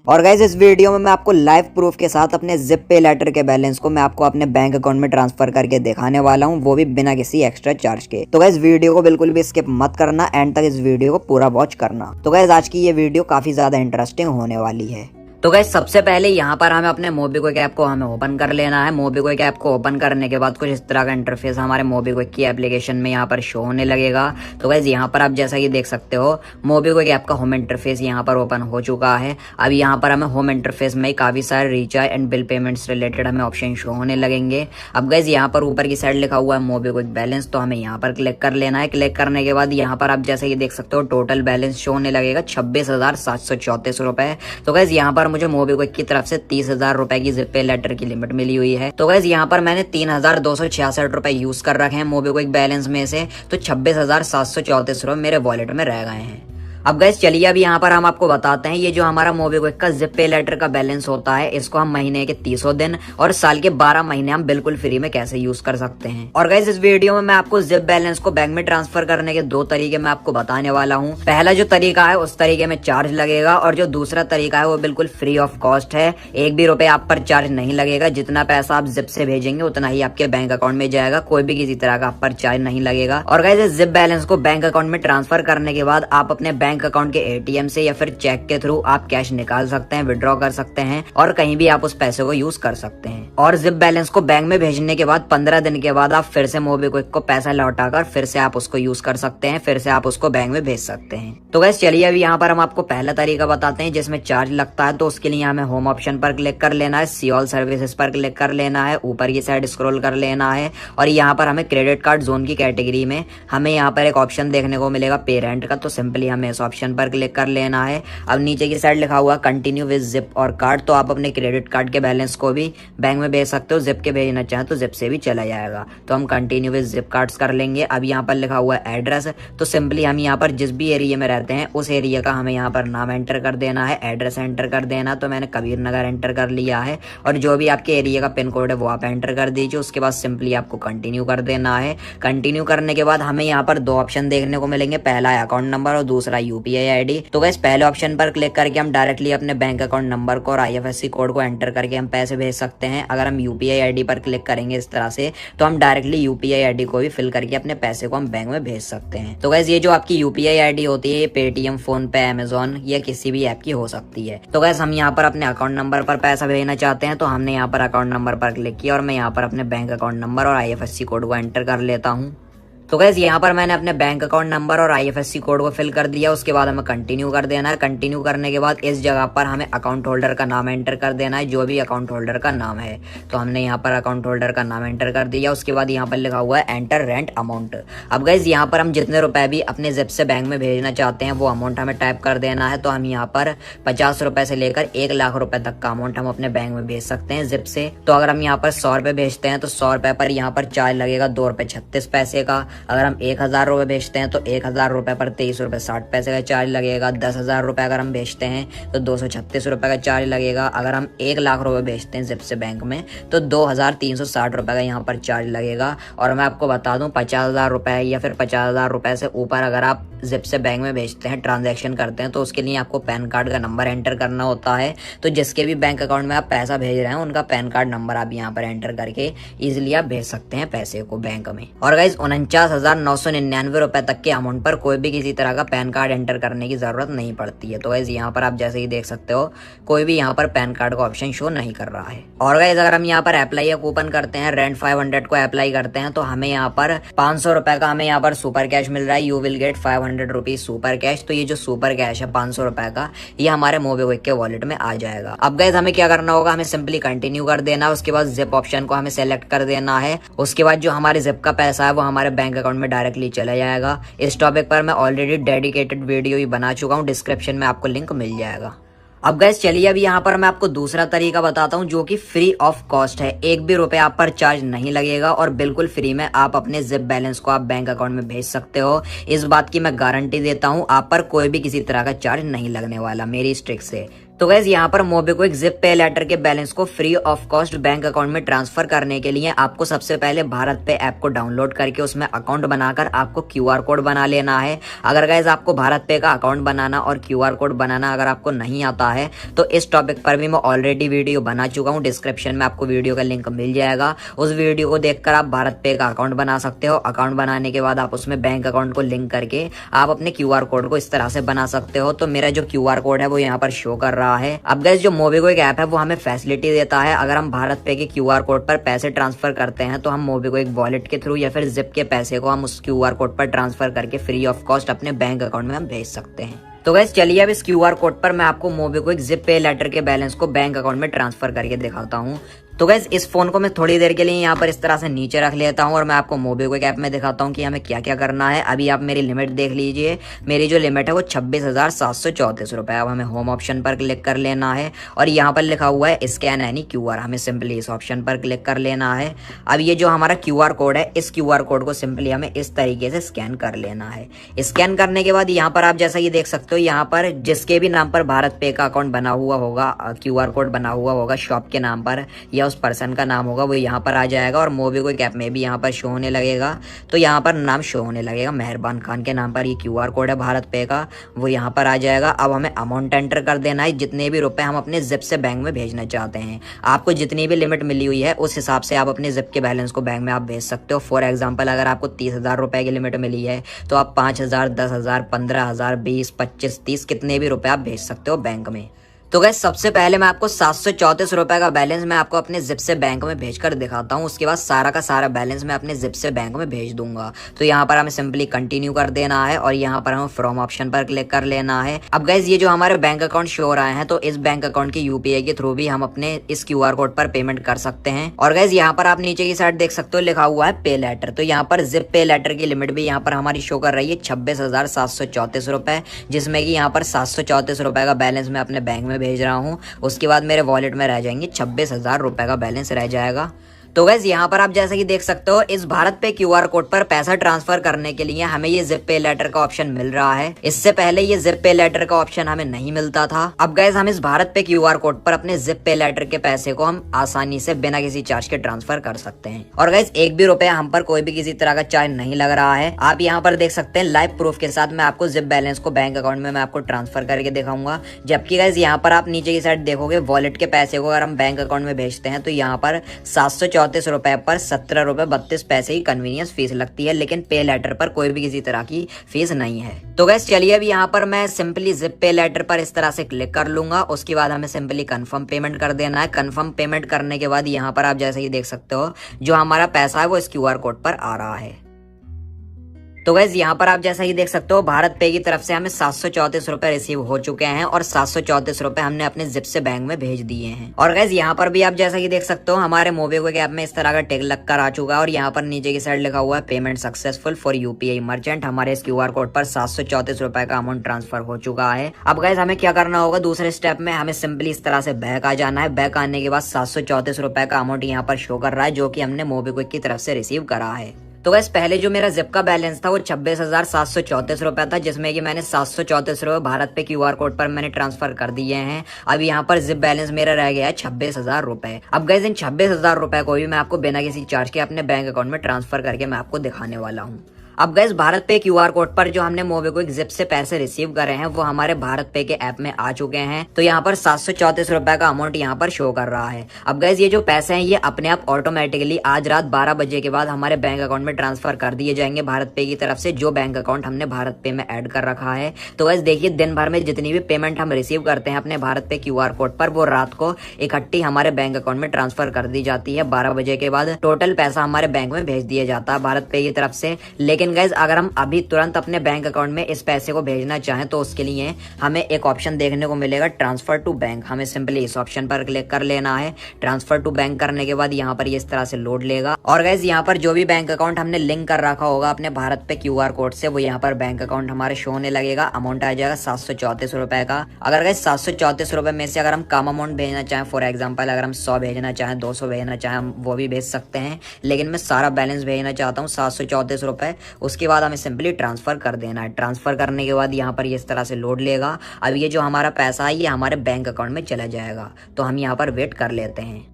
और गाइज इस वीडियो में मैं आपको लाइव प्रूफ के साथ अपने जिप पे लेटर के बैलेंस को मैं आपको अपने बैंक अकाउंट में ट्रांसफर करके दिखाने वाला हूं, वो भी बिना किसी एक्स्ट्रा चार्ज के। तो गाइज वीडियो को बिल्कुल भी स्किप मत करना, एंड तक इस वीडियो को पूरा वॉच करना। तो गाइज आज की ये वीडियो काफी ज्यादा इंटरेस्टिंग होने वाली है। तो गाइस सबसे पहले यहाँ पर हमें अपने मोबीक्विक ऐप को हमें ओपन कर लेना है। मोबीक्विक ऐप को ओपन करने के बाद कुछ इस तरह का इंटरफेस हमारे मोबीक्विक की एप्लीकेशन में यहाँ पर शो होने लगेगा। तो गाइस यहाँ पर आप जैसा कि देख सकते हो मोबीक्विक ऐप का होम इंटरफेस यहाँ पर ओपन हो चुका है। अब यहाँ पर हमें होम इंटरफेस में काफी सारे recharge and bill payments related हमें ऑप्शन शो होने लगेंगे। अब गाइस यहाँ पर ऊपर की साइड लिखा हुआ है मोबीक्विक बैलेंस, तो हमें यहाँ पर क्लिक कर लेना है। क्लिक करने के बाद यहाँ पर आप जैसा कि देख सकते हो टोटल बैलेंस शो होने लगेगा 26,734 रुपए। तो गाइस यहाँ पर मुझे मोबीक्विक की तरफ से 30,000 रुपए की जिप पे लेटर की लिमिट मिली हुई है। तो गाइस यहाँ पर मैंने 3,266 रुपए यूज कर रखे हैं मोबीक्विक बैलेंस में से, तो 26,734 रुपए मेरे वॉलेट में रह गए हैं। अब गाइस चलिए अब यहाँ पर हम आपको बताते हैं ये जो हमारा मोबीक्विक का जिप पे लेटर का बैलेंस होता है, इसको हम महीने के 300 दिन और साल के 12 महीने हम बिल्कुल फ्री में कैसे यूज कर सकते हैं। और गाइस इस वीडियो में मैं आपको जिप बैलेंस को बैंक में ट्रांसफर करने के 2 तरीके मैं आपको बताने वाला हूँ। पहला जो तरीका है उस तरीके में चार्ज लगेगा, और जो दूसरा तरीका है वो बिल्कुल फ्री ऑफ कॉस्ट है। 1 भी रुपए आप पर चार्ज नहीं लगेगा। जितना पैसा आप जिप से भेजेंगे उतना ही आपके बैंक अकाउंट में जाएगा, कोई भी किसी तरह का आप पर चार्ज नहीं लगेगा। और गाइस इस जिप बैलेंस को बैंक अकाउंट में ट्रांसफर करने के बाद आप अपने बैंक अकाउंट के एटीएम से या फिर चेक के थ्रू आप कैश निकाल सकते हैं, विड्रॉ कर सकते हैं, और कहीं भी आप उस पैसे को यूज कर सकते हैं। और जिप बैलेंस को बैंक में भेजने के बाद 15 दिन के बाद आप फिर से मोबीक्विक को पैसा लौटाकर फिर से आप उसको यूज कर सकते हैं, फिर से आप उसको बैंक में भेज सकते हैं। तो गाइस चलिए अभी यहाँ पर हम आपको पहला तरीका बताते हैं जिसमें चार्ज लगता है। तो उसके लिए हमें होम ऑप्शन पर क्लिक कर लेना है, सी ऑल सर्विसेज पर क्लिक कर लेना है, ऊपर की साइड स्क्रॉल कर लेना है, और यहाँ पर हमें क्रेडिट कार्ड जोन की कैटेगरी में हमें यहाँ पर एक ऑप्शन देखने को मिलेगा पेरेंट का, तो सिंपली हमें इस ऑप्शन पर क्लिक कर लेना है। अब नीचे की साइड लिखा हुआ कंटिन्यू विद जिप और कार्ड, तो आप अपने क्रेडिट कार्ड के बैलेंस को भी बैंक में भेज सकते हो, जिप के भेजना चाहे तो जिप से भी चला जाएगा। तो हम कंटिन्यू विद जिप कार्ड्स कर लेंगे। अब यहाँ पर लिखा हुआ है एड्रेस, तो सिंपली हम यहाँ पर जिस भी एरिया में रहते हैं उस एरिया का हमें यहाँ पर नाम एंटर कर देना है, एड्रेस एंटर कर देना। तो मैंने कबीर नगर एंटर कर लिया है, और जो भी आपके एरिया का पिन कोड है वो आप एंटर कर दीजिए। उसके बाद सिंपली आपको कंटिन्यू कर देना है। कंटिन्यू करने के बाद हमें यहाँ पर 2 ऑप्शन देखने को मिलेंगे, पहला है अकाउंट नंबर और दूसरा यूपीआई आईडी। तो गाइस पहले ऑप्शन पर क्लिक करके हम डायरेक्टली अपने बैंक अकाउंट नंबर को और आईएफएससी कोड को एंटर करके हम पैसे भेज सकते हैं। अगर हम यूपीआई आईडी पर क्लिक करेंगे इस तरह से, तो हम डायरेक्टली यूपीआई आईडी को भी फिल करके अपने पैसे को हम बैंक में भेज सकते हैं। तो गाइस ये जो आपकी यूपीआई आईडी होती है ये पेटीएम, फोन पे, अमेजॉन या किसी भी ऐप की हो सकती है। तो गाइस हम यहाँ पर अपने अकाउंट नंबर पर पैसा भेजना चाहते हैं, तो हमने यहाँ पर अकाउंट नंबर पर क्लिक किया और मैं यहाँ पर अपने बैंक अकाउंट नंबर और आईएफएससी कोड को एंटर कर लेता हूँ। तो गाइस यहाँ पर मैंने अपने बैंक अकाउंट नंबर और आईएफएससी कोड को फिल कर दिया। उसके बाद हमें कंटिन्यू कर देना है। कंटिन्यू करने के बाद इस जगह पर हमें अकाउंट होल्डर का नाम एंटर कर देना है, जो भी अकाउंट होल्डर का नाम है। तो हमने यहाँ पर अकाउंट होल्डर का नाम एंटर कर दिया। उसके बाद यहाँ पर लिखा हुआ है एंटर रेंट अमाउंट। अब गाइस यहाँ पर हम जितने रुपए भी अपने जिप से बैंक में भेजना चाहते हैं वो अमाउंट हमें टाइप कर देना है। तो हम यहाँ पर 50 रुपए से लेकर 1 लाख रुपए तक का अमाउंट हम अपने बैंक में भेज सकते हैं जिप से। तो अगर हम यहाँ पर 100 रुपए भेजते हैं तो 100 रुपए पर यहाँ पर चार्ज लगेगा 2 रुपए 36 पैसे का। अगर हम 1000 रुपए भेजते हैं तो 1000 रुपए पर 23 रुपए 60 पैसे का चार्ज लगेगा। 10,000 रुपए अगर हम भेजते हैं तो 236 रुपए का चार्ज लगेगा। अगर हम 1 लाख रुपए भेजते हैं जिप से बैंक में तो 2,360 रुपए का यहाँ पर चार्ज लगेगा। और मैं आपको बता दूं 50,000 रुपए या फिर 50,000 रुपए से ऊपर अगर आप जिप से बैंक में भेजते हैं, ट्रांजैक्शन करते हैं, तो उसके लिए आपको पैन कार्ड का नंबर एंटर करना होता है। तो जिसके भी बैंक अकाउंट में आप पैसा भेज रहे हैं उनका पैन कार्ड नंबर आप यहाँ पर एंटर करके इजिली आप भेज सकते हैं पैसे को बैंक में। और गाइस 49,999 रुपए तक के अमाउंट पर कोई भी किसी तरह का पैन कार्ड एंटर करने की जरूरत नहीं पड़ती है। तो गाइस यहाँ पर आप जैसे ही देख सकते हो कोई भी यहाँ पर पैन कार्ड का ऑप्शन शो नहीं कर रहा है। और गाइस अगर हम यहाँ पर अप्लाई या कूपन करते हैं, रेंट 500 को अप्लाई करते हैं, तो हमें यहाँ पर 500 रुपए का हमें यहाँ पर सुपर कैश मिल रहा है। You will get 500 rupees super cash. तो ये जो सुपर कैश है 500 रुपए का, ये हमारे मोबीक्विक के वॉलेट में आ जाएगा। अब गाइस हमें क्या करना होगा, हमें सिंपली कंटिन्यू कर देना। उसके बाद जिप ऑप्शन को हमें सेलेक्ट कर देना है। उसके बाद जो हमारे जिप का पैसा है वो हमारे बैंक अकाउंट में डायरेक्टली चला जाएगा। इस टॉपिक पर मैं ऑलरेडी डेडिकेटेड वीडियो ही बना चुका हूँ, डिस्क्रिप्शन में आपको लिंक मिल जाएगा। अब गाइस चलिए अब यहाँ पर मैं आपको दूसरा तरीका बताता हूँ जो कि फ्री ऑफ कॉस्ट है। 1 भी रुपए आप पर चार्ज नहीं लगेगा और बिल्कुल फ्री में आप अपने जिप बैलेंस को आप बैंक अकाउंट में भेज सकते हो। इस बात की मैं गारंटी देता हूँ, आप पर कोई भी किसी तरह का चार्ज नहीं लगने वाला मेरी स्ट्रिक से। तो गैस यहाँ पर मोबीक्विक जिप पे लेटर के बैलेंस को free of cost bank account में ट्रांसफर करने के लिए आपको सबसे पहले भारत पे ऐप को डाउनलोड करके उसमें अकाउंट बनाकर आपको क्यूआर कोड बना लेना है। अगर गैस आपको भारत पे का अकाउंट बनाना और क्यूआर कोड बनाना अगर आपको नहीं आता है तो इस टॉपिक पर भी मैं ऑलरेडी वीडियो बना चुका हूँ। डिस्क्रिप्शन में आपको वीडियो का लिंक मिल जाएगा, उस वीडियो को देखकर आप भारत पे का अकाउंट बना सकते हो। अकाउंट बनाने के बाद आप उसमें बैंक अकाउंट को लिंक करके आप अपने क्यूआर कोड को इस तरह से बना सकते हो। तो मेरा जो क्यूआर कोड है वो यहाँ पर शो कर रहा है। अब गैस जो मोबीक्विक ऐप है वो हमें फैसिलिटी देता है, अगर हम भारत पे के क्यूआर कोड पर पैसे ट्रांसफर करते हैं तो हम मोबीक्विक वॉलेट के थ्रू या फिर जिप के पैसे को हम उस क्यूआर कोड पर ट्रांसफर करके फ्री ऑफ कॉस्ट अपने बैंक अकाउंट में हम भेज सकते हैं। तो गैस चलिए अब इस क्यूआर कोड पर मैं आपको मोबीक्विक जिप पे लेटर के बैलेंस को बैंक अकाउंट में ट्रांसफर करके दिखाता हूँ। तो गैस इस फोन को मैं थोड़ी देर के लिए यहाँ पर इस तरह से नीचे रख लेता हूँ और मैं आपको मोबीक्विक ऐप में दिखाता हूँ कि हमें क्या क्या करना है। अभी आप मेरी लिमिट देख लीजिए, मेरी जो लिमिट है वो 26,734 रुपए। अब हमें होम ऑप्शन पर क्लिक कर लेना है और यहाँ पर लिखा हुआ है स्कैन एनी क्यूआर, हमें सिंपली इस ऑप्शन पर क्लिक कर लेना है। अब ये जो हमारा क्यूआर कोड है इस क्यूआर कोड को सिंपली हमें इस तरीके से स्कैन कर लेना है। स्कैन करने के बाद यहाँ पर आप जैसा ये देख सकते हो, यहाँ पर जिसके भी नाम पर भारत पे का अकाउंट बना हुआ होगा, क्यूआर कोड बना हुआ होगा शॉप के नाम पर या उस पर्सन का नाम होगा, वो यहाँ पर आ जाएगा और मोबीक्विक ऐप में भी यहाँ पर शो होने लगेगा। तो यहाँ पर नाम शो होने लगेगा, मेहरबान खान के नाम पर ये क्यूआर कोड है भारत पे का, वो यहाँ पर आ जाएगा। अब हमें अमाउंट एंटर कर देना है, जितने भी रुपए हम अपने जिप से बैंक में भेजना चाहते हैं। आपको जितनी भी लिमिट मिली हुई है उस हिसाब से आप अपने जिप के बैलेंस को बैंक में आप भेज सकते हो। फॉर एग्जाम्पल अगर आपको 30,000 रुपए की लिमिट मिली है तो आप 5,000, 10,000, 15,000, 20, 25, 30 कितने भी रुपए आप भेज सकते हो बैंक में। तो गैस सबसे पहले मैं आपको 734 रुपए का बैलेंस मैं आपको अपने जिप से बैंक में भेजकर दिखाता हूँ। उसके बाद सारा का सारा बैलेंस मैं अपने जिप से बैंक में भेज दूंगा। तो यहाँ पर हमें सिंपली कंटिन्यू कर देना है और यहाँ पर हमें फ्रॉम ऑप्शन पर क्लिक कर लेना है। अब गैस ये जो हमारे बैंक अकाउंट शो हो रहे हैं तो इस बैंक अकाउंट के यूपीआई के थ्रू भी हम अपने इस क्यूआर कोड पर पेमेंट कर सकते हैं। और गैस यहाँ पर आप नीचे की साइड देख सकते हो लिखा हुआ है पे लेटर, तो यहाँ पर जिप पे लेटर की लिमिट भी यहाँ पर हमारी शो कर रही है 26,734 रुपए, जिसमें कि यहाँ पर 734 रुपए का बैलेंस मैं अपने बैंक में भेज रहा हूँ। उसके बाद मेरे वॉलेट में रह जाएंगे 26,000 रुपए का बैलेंस रह जाएगा। तो गैस यहाँ पर आप जैसा कि देख सकते हो इस भारत पे क्यूआर कोड पर पैसा ट्रांसफर करने के लिए हमें ये जिप पे लेटर का ऑप्शन मिल रहा है। इससे पहले ये जिप पे लेटर का ऑप्शन हमें नहीं मिलता था। अब गैस हम इस भारत पे क्यूआर कोड पर अपने जिप पे लेटर के पैसे को हम आसानी से बिना किसी चार्ज के ट्रांसफर कर सकते हैं। और गैस एक भी रुपया हम पर कोई भी किसी तरह का चार्ज नहीं लग रहा है। आप यहाँ पर देख सकते हैं लाइव प्रूफ के साथ मैं आपको जिप बैलेंस को बैंक अकाउंट में मैं आपको ट्रांसफर करके दिखाऊंगा। जबकि गैस यहाँ पर आप नीचे की साइड देखोगे वॉलेट के पैसे को अगर हम बैंक अकाउंट में भेजते हैं तो यहाँ पर 734 रुपए पर 17 रुपए 32 पैसे की कन्वीनियंस फीस लगती है, लेकिन पे लेटर पर कोई भी किसी तरह की फीस नहीं है। तो गैस चलिए अभी यहाँ पर मैं सिंपली जिप पे लेटर पर इस तरह से क्लिक कर लूंगा। उसके बाद हमें सिंपली कंफर्म पेमेंट कर देना है। कंफर्म पेमेंट करने के बाद यहाँ पर आप जैसे ही देख सकते हो जो हमारा पैसा है वो इस क्यूआर कोड पर आ रहा है। तो गैस यहाँ पर आप जैसा ही देख सकते हो भारत पे की तरफ से हमें 734 रुपए रिसीव हो चुके हैं और 734 रुपए हमने अपने जिप से बैंक में भेज दिए हैं। और गैस यहाँ पर भी आप जैसा कि देख सकते हो हमारे मोबीक्विक ऐप में इस तरह का टिक लग कर आ चुका है और यहाँ पर नीचे की साइड लिखा हुआ है payment successful for UPI merchant. हमारे इस क्यूआर कोड पर 734 रुपए का अमाउंट ट्रांसफर हो चुका है। अब गैस हमें क्या करना होगा, दूसरे स्टेप में हमें सिंपली इस तरह से बैक आ जाना है। बैक आने के बाद 734 रुपए का अमाउंट यहाँ पर शो कर रहा है जो की हमने मोबीक्विक की तरफ से रिसीव करा है। तो गैस पहले जो मेरा जिप का बैलेंस था वो 26,734 रुपए था, जिसमें कि मैंने 734 रुपए भारत पे क्यूआर कोड पर मैंने ट्रांसफर कर दिए हैं। अब यहाँ पर जिप बैलेंस मेरा रह गया है 26,000 रुपए। अब गैस इन 26,000 रुपए को भी मैं आपको बिना किसी चार्ज के अपने बैंक अकाउंट में ट्रांसफर करके मैं आपको दिखाने वाला हूँ। अब गैस भारत पे क्यूआर कोड पर जो हमने मोबीक्विक जिप से पैसे रिसीव करे हैं वो हमारे भारत पे के ऐप में आ चुके हैं। तो यहाँ पर 734 रुपए का अमाउंट यहाँ पर शो कर रहा है। अब गैस ये जो पैसे हैं ये अपने आप ऑटोमेटिकली आज रात 12 बजे के बाद हमारे बैंक अकाउंट में ट्रांसफर कर दिए जाएंगे भारत पे की तरफ से, जो बैंक अकाउंट हमने भारत पे में ऐड कर रखा है। तो गैस देखिए दिन भर में जितनी भी पेमेंट हम रिसीव करते हैं अपने भारत पे क्यूआर कोड पर वो रात को इकट्ठी हमारे बैंक अकाउंट में ट्रांसफर कर दी जाती है। 12 बजे के बाद टोटल पैसा हमारे बैंक में भेज दिया जाता है भारत पे की तरफ से। लेकिन गैस अगर हम अभी तुरंत अपने बैंक अकाउंट में इस पैसे को भेजना चाहें तो उसके लिए हमें एक ऑप्शन देखने को मिलेगा ट्रांसफर टू बैंक। हमें सिंपली इस ऑप्शन पर क्लिक कर लेना है। ट्रांसफर टू बैंक करने के बाद यहाँ पर ये इस तरह से लोड लेगा और गैस यहाँ पर जो भी बैंक अकाउंट हमने लिंक कर रखा होगा अपने भारत पे क्यूआर कोड से वो यहाँ पर बैंक अकाउंट हमारे शो होने लगेगा। अमाउंट आ जाएगा 734 रुपए का। अगर गैस 734 रुपए में से अगर हम कम अमाउंट भेजना चाहें, फॉर एग्जाम्पल अगर हम 100 भेजना चाहें, 200 भेजना चाहें, हम वो भी भेज सकते हैं। लेकिन मैं सारा बैलेंस भेजना चाहता हूँ 734 रुपए, उसके बाद हमें सिंपली ट्रांसफ़र कर देना है। ट्रांसफ़र करने के बाद यहाँ पर ये इस तरह से लोड लेगा। अब ये जो हमारा पैसा है ये हमारे बैंक अकाउंट में चला जाएगा, तो हम यहाँ पर वेट कर लेते हैं।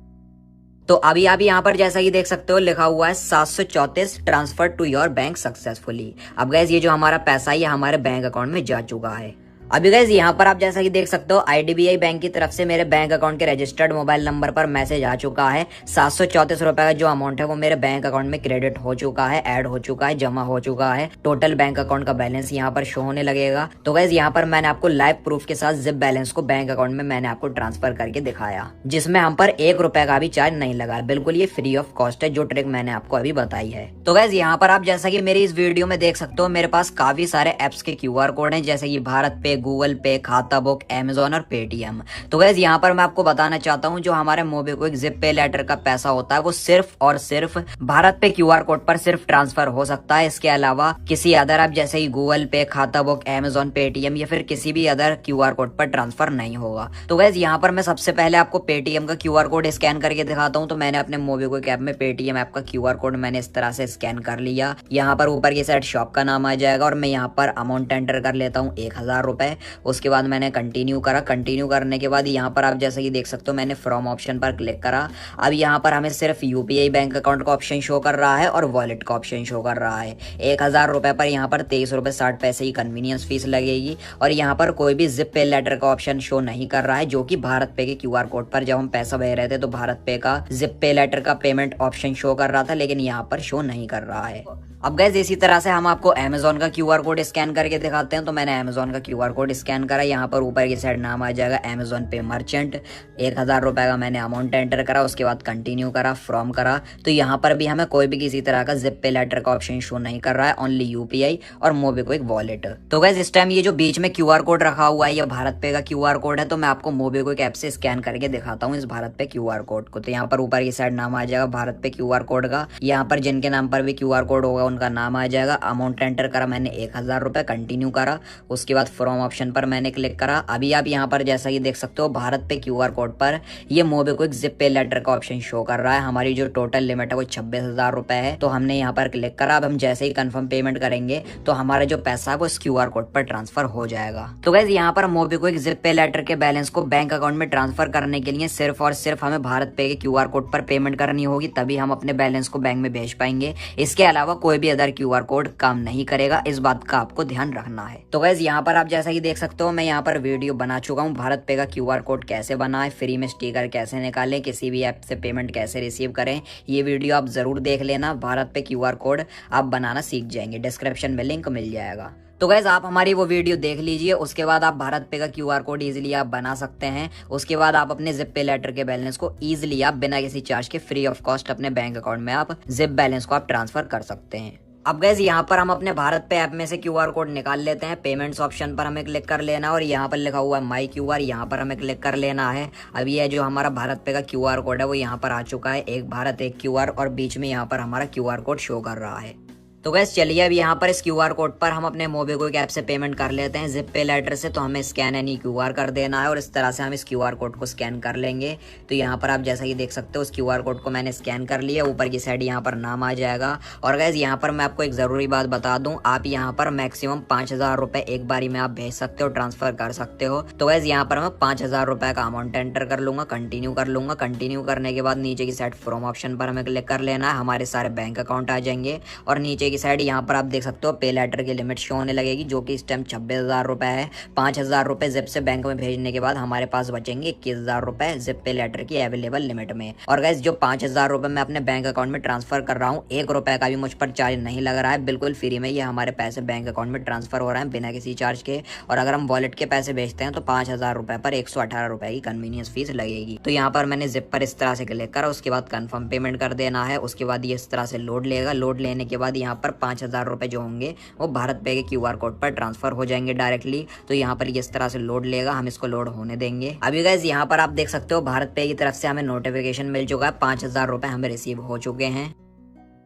तो अभी आप यहाँ पर जैसा कि देख सकते हो लिखा हुआ है 734 transfer to your bank successfully. अब गैस ये जो हमारा पैसा है ये हमारे बैंक अकाउंट में जा चुका है। अभी गैस यहाँ पर आप जैसा कि देख सकते हो IDBI बैंक की तरफ से मेरे बैंक अकाउंट के रजिस्टर्ड मोबाइल नंबर पर मैसेज आ चुका है। 734 रुपए का जो अमाउंट है वो मेरे बैंक अकाउंट में क्रेडिट हो चुका है, ऐड हो चुका है, जमा हो चुका है। टोटल बैंक अकाउंट का बैलेंस यहाँ पर शो होने लगेगा। तो गैस यहाँ पर मैंने आपको लाइव प्रूफ के साथ जिप बैलेंस को बैंक अकाउंट में मैंने आपको ट्रांसफर करके दिखाया, जिसमें हम पर 1 रुपए का भी चार्ज नहीं लगा। बिल्कुल ये फ्री ऑफ कॉस्ट है, जो ट्रिक मैंने आपको अभी बताई है। तो गैस यहाँ पर आप जैसा कि मेरी इस वीडियो में देख सकते हो मेरे पास काफी सारे एप्स के QR कोड हैं, जैसे कि भारत पे, गूगल पे, खाता बुक, अमेजॉन और पेटीएम। तो गैस यहाँ पर मैं आपको बताना चाहता हूँ जो हमारे मोबीक्विक जिप पे लेटर का पैसा होता है वो सिर्फ और सिर्फ भारत पे QR कोड पर सिर्फ ट्रांसफर हो सकता है। इसके अलावा किसी अदर ऐप जैसे कि गूगल पे, खाता बुक, अमेजॉन, पेटीएम या फिर किसी भी अदर QR कोड पर ट्रांसफर नहीं होगा। तो गैस यहाँ पर मैं सबसे पहले आपको पेटीएम का QR कोड स्कैन करके दिखाता हूँ। तो मैंने अपने मोबीक्विक ऐप में पेटीएम ऐप का QR कोड मैंने इस तरह से स्कैन कर लिया। यहाँ पर ऊपर की साइड शॉप का नाम आ जाएगा और मैं यहाँ पर अमाउंट एंटर कर लेता हूँ 1000 रुपए। उसके बाद मैंने कंटिन्यू करा। कंटिन्यू करने के बाद यहाँ पर आप जैसे कि देख सकते हो मैंने फ्रॉम ऑप्शन पर क्लिक करा। अब यहाँ पर हमें सिर्फ UPI बैंक अकाउंट का ऑप्शन शो कर रहा है और वॉलेट का ऑप्शन शो कर रहा है। 1000 रुपए पर यहाँ पर 23 रुपए 60 पैसे की कन्वीनियंस फीस लगेगी। और यहाँ पर कोई भी जिप पे लेटर का ऑप्शन शो नहीं कर रहा है, जो कि भारत पे के QR कोड पर जब हम पैसा भेज रहे थे तो भारत पे का जिप पे लेटर का पेमेंट ऑप्शन शो कर रहा था, लेकिन यहाँ पर शो नहीं कर रहा है। अब गैस इसी तरह से हम आपको अमेजॉन का QR कोड स्कैन करके दिखाते हैं। तो मैंने अमेजॉन का QR कोड स्कैन करा। यहाँ पर ऊपर की साइड नाम आ जाएगा अमेजॉन पे मर्चेंट। 1000 रुपए का मैंने अमाउंट एंटर करा। उसके बाद कंटिन्यू करा, फ्रॉम करा। तो यहाँ पर भी हमें कोई भी किसी तरह का जिप पे लेटर का ऑप्शन शो नहीं कर रहा है, ओनली UPI और मोबीक्विक वॉलेट। तो गैस इस टाइम ये जो बीच में QR कोड रखा हुआ है ये भारत पे का QR कोड है। तो मैं आपको मोबीक्विक ऐप से स्कैन करके दिखाता हूँ इस भारत पे QR कोड को। तो यहाँ पर ऊपर की साइड नाम आ जाएगा भारत पे QR कोड का। यहाँ पर जिनके नाम पर भी QR कोड होगा उनका नाम आ जाएगा। अमाउंट एंटर करा मैंने 1000 रुपए, कंटिन्यू करा। उसके बाद फ्रॉम ऑप्शन पर मैंने क्लिक करा। अभी आप यहाँ पर जैसा कि देख सकते हो भारत पे QR कोड पर ये मोबीक्विक जिप पे लेटर का ऑप्शन शो कर रहा है। हमारी जो टोटल लिमिट है वो 26,000 रुपए है। तो हमने यहाँ पर क्लिक करा। अब हम जैसे ही कंफर्म पेमेंट करेंगे तो हमारा जो पैसा है वो इस QR कोड पर ट्रांसफर हो जाएगा। तो गाइस यहाँ पर मोबीक्विक जिप पे लेटर के बैलेंस को बैंक अकाउंट में ट्रांसफर करने के लिए सिर्फ और सिर्फ हमें भारत पे के QR कोड पर पेमेंट करनी होगी, तभी हम अपने बैलेंस को बैंक में भेज पाएंगे। इसके अलावा कोई भी अदर QR कोड काम नहीं करेगा, इस बात का आपको ध्यान रखना है। तो गाइस यहाँ पर आप जैसा कि देख सकते हो मैं यहाँ पर वीडियो बना चुका हूँ भारत पे का QR कोड कैसे बनाए, फ्री में स्टिकर कैसे निकालें, किसी भी ऐप से पेमेंट कैसे रिसीव करें। ये वीडियो आप जरूर देख लेना। भारत पे QR कोड आप बनाना सीख जाएंगे, डिस्क्रिप्शन में लिंक मिल जाएगा। तो गैस आप हमारी वो वीडियो देख लीजिए। उसके बाद आप भारत पे का QR कोड इजीली आप बना सकते हैं। उसके बाद आप अपने जिप पे लेटर के बैलेंस को इजीली आप बिना किसी चार्ज के फ्री ऑफ कॉस्ट अपने बैंक अकाउंट में आप जिप बैलेंस को आप ट्रांसफर कर सकते हैं। अब गैस यहाँ पर हम अपने भारत पे ऐप में से QR कोड निकाल लेते हैं। पेमेंट्स ऑप्शन पर हमें क्लिक कर लेना और यहाँ पर लिखा हुआ है माई QR, यहाँ पर हमें क्लिक कर लेना है। अब ये जो हमारा भारत पे का QR कोड है वो यहाँ पर आ चुका है, एक भारत एक QR, और बीच में यहाँ पर हमारा QR कोड शो कर रहा है। तो गैस चलिए अब यहाँ पर इस QR कोड पर हम अपने मोबीक्विक ऐप से पेमेंट कर लेते हैं जिप पे लेटर से। तो हमें स्कैन एनी QR कर देना है और इस तरह से हम इस QR कोड को स्कैन कर लेंगे। तो यहाँ पर आप जैसा कि देख सकते हो उस QR कोड को मैंने स्कैन कर लिया। ऊपर की साइड यहाँ पर नाम आ जाएगा। और गैस यहाँ पर मैं आपको एक ज़रूरी बात बता दूँ, आप यहाँ पर मैक्सिमम 5000 रुपये एक बारी में आप भेज सकते हो, ट्रांसफर कर सकते हो। तो गैस यहाँ पर मैं 5000 रुपये का अमाउंट एंटर कर लूँगा, कंटिन्यू कर लूँगा। कंटिन्यू करने के बाद नीचे की साइड फ्रॉम ऑप्शन पर हमें क्लिक कर लेना है। हमारे सारे बैंक अकाउंट आ जाएंगे और नीचे की साइड यहाँ पर आप देख सकते हो पे लेटर की लिमिट शो होने लगेगी, जो कि इस टाइम 26,000 रुपए है। 5,000 रुपए जिप से बैंक में भेजने के बाद हमारे पास बचेंगे 21,000 रुपए जिप पे लेटर की अवेलेबल लिमिट में। और गाइस जो 5,000 रुपए मैं अपने बैंक अकाउंट में ट्रांसफर कर रहा हूँ, 1 रुपए का भी मुझ पर चार्ज नहीं लग रहा है, बिल्कुल फ्री में ये हमारे पैसे बैंक अकाउंट में ट्रांसफर हो रहे हैं बिना किसी चार्ज के। और अगर हम वॉलेट के पैसे भेजते हैं तो 5,000 रुपए पर 118 रुपए की कन्वीनियंस फीस लगेगी। तो यहाँ पर मैंने जिप पर इस तरह से क्लिक करा, उसके बाद कंफर्म पेमेंट कर देना है। उसके बाद ये इस तरह से लोड लेगा। लोड लेने के बाद यहाँ पर 5,000 रुपए जो होंगे वो भारत पे के QR कोड पर ट्रांसफर हो जाएंगे डायरेक्टली। तो यहाँ पर इस तरह से लोड लेगा, हम इसको लोड होने देंगे। अभी गाइस यहाँ पर आप देख सकते हो भारत पे की तरफ से हमें नोटिफिकेशन मिल चुका है, 5,000 रुपए हमें रिसीव हो चुके हैं।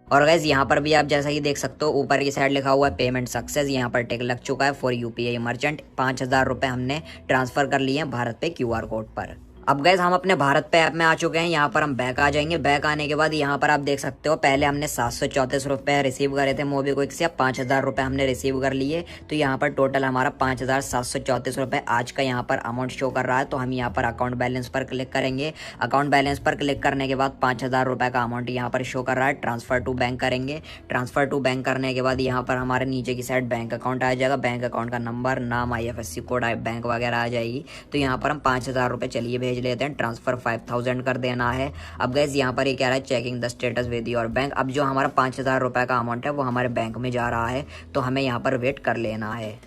और गाइस यहाँ पर भी आप जैसा कि देख सकते हो ऊपर की साइड लिखा हुआ है पेमेंट सक्सेस, यहाँ पर टिक लग चुका है फॉर UPI मर्चेंट। 5,000 रुपए हमने ट्रांसफर कर लिए हैं भारत पे QR कोड पर। अब गैस हम अपने भारत पे ऐप में आ चुके हैं। यहाँ पर हम बैक आ जाएंगे। बैक आने के बाद यहाँ पर आप देख सकते हो पहले हमने 734 रुपए रिसीव करे थे मोबीक्विक से, अब 5000 रुपए हमने रिसीव कर लिए। तो यहाँ पर टोटल हमारा 5734 रुपए आज का यहाँ पर अमाउंट शो कर रहा है। तो हम यहाँ पर अकाउंट बैलेंस पर क्लिक करेंगे। अकाउंट बैलेंस पर क्लिक करने के बाद 5000 रुपए का अमाउंट यहाँ पर शो कर रहा है। ट्रांसफर टू बैंक करेंगे। ट्रांसफर टू बैंक करने के बाद यहाँ पर हमारे नीचे की साइड बैंक अकाउंट आ जाएगा। बैंक अकाउंट का नंबर, नाम, IFSC कोड, बैंक वगैरह आ जाएगी। तो यहाँ पर हम 5000 रुपए चलिए भेज लेते हैं। ट्रांसफर 5000 कर देना है। अब गैस यहाँ पर ये कह रहा है checking the status with your bank. अब जो हमारा 5000 रुपए का अमाउंट है वो हमारे बैंक में जा रहा है, तो हमें यहाँ पर वेट कर लेना है।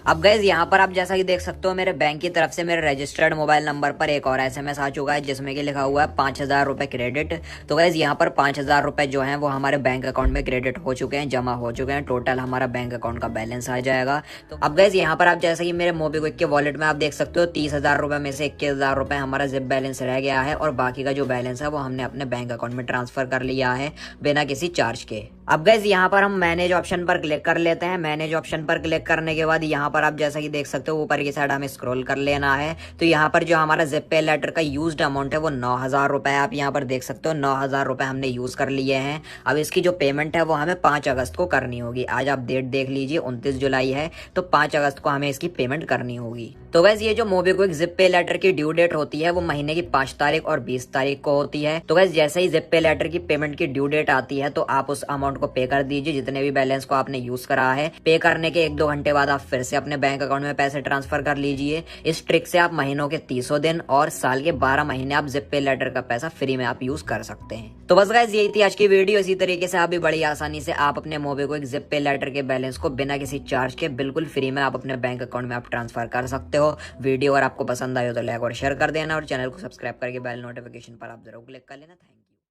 अब गैस यहाँ पर आप जैसा कि देख सकते हो मेरे बैंक की तरफ से मेरे रजिस्टर्ड मोबाइल नंबर पर एक और SMS आ चुका है जिसमें कि लिखा हुआ है 5000 रुपए क्रेडिट। तो गैस यहाँ पर 5000 रुपए जो हैं वो हमारे बैंक अकाउंट में क्रेडिट हो चुके हैं, जमा हो चुके हैं। टोटल हमारा बैंक अकाउंट का बैलेंस आ जाएगा। तो अब गैस यहाँ पर आप जैसा कि मेरे मोबीक्विक के वॉलेट में आप देख सकते हो 30,000 रुपए में से 21,000 रुपए हमारा जिप बैलेंस रह गया है और बाकी का जो बैलेंस है वो हमने अपने बैंक अकाउंट में ट्रांसफर कर लिया है बिना किसी चार्ज के। अब गैस यहाँ पर हम मैनेज ऑप्शन पर क्लिक कर लेते हैं। मैनेज ऑप्शन पर क्लिक करने के बाद यहाँ पर आप जैसा कि देख सकते हो ऊपर की साइड हमें स्क्रॉल कर लेना है। तो यहाँ पर जो हमारा जिप पे लेटर का यूज्ड अमाउंट है वो 9000 रुपए है। आप यहाँ पर देख सकते हो 9000 रुपए हमने यूज कर लिए हैं। अब इसकी जो पेमेंट है वो हमें 5 अगस्त को करनी होगी। आज आप डेट देख लीजिए 29 जुलाई है, तो 5 अगस्त को हमें इसकी पेमेंट करनी होगी। तो वैसे ये जो मोबीक्विक जिप पे लेटर की ड्यू डेट होती है वो महीने की 5 तारीख और 20 तारीख को होती है। तो वैसे जैसे ही जिप पे लेटर की पेमेंट की ड्यू डेट आती है तो आप उस अमाउंट को पे कर दीजिए जितने भी बैलेंस को आपने यूज करा है। पे करने के 1-2 घंटे बाद आप फिर से अपने बैंक अकाउंट में पैसे ट्रांसफर कर लीजिए। इस ट्रिक से आप महीनों के 300 दिन और साल के 12 महीने आप जिप पे लेटर का पैसा फ्री में आप यूज कर सकते हैं। तो बस गाइस यही थी आज की वीडियो। इसी तरीके से आप भी बड़ी आसानी से आप अपने मोबीक्विक जिप पे लेटर के बैलेंस को बिना किसी चार्ज के बिल्कुल फ्री में आप अपने बैंक अकाउंट में आप ट्रांसफर कर सकते हो। वीडियो अगर आपको पसंद आए तो लाइक और शेयर कर देना और चैनल को सब्सक्राइब करके बेल नोटिफिकेशन पर आप जरूर क्लिक कर लेना। Thank you.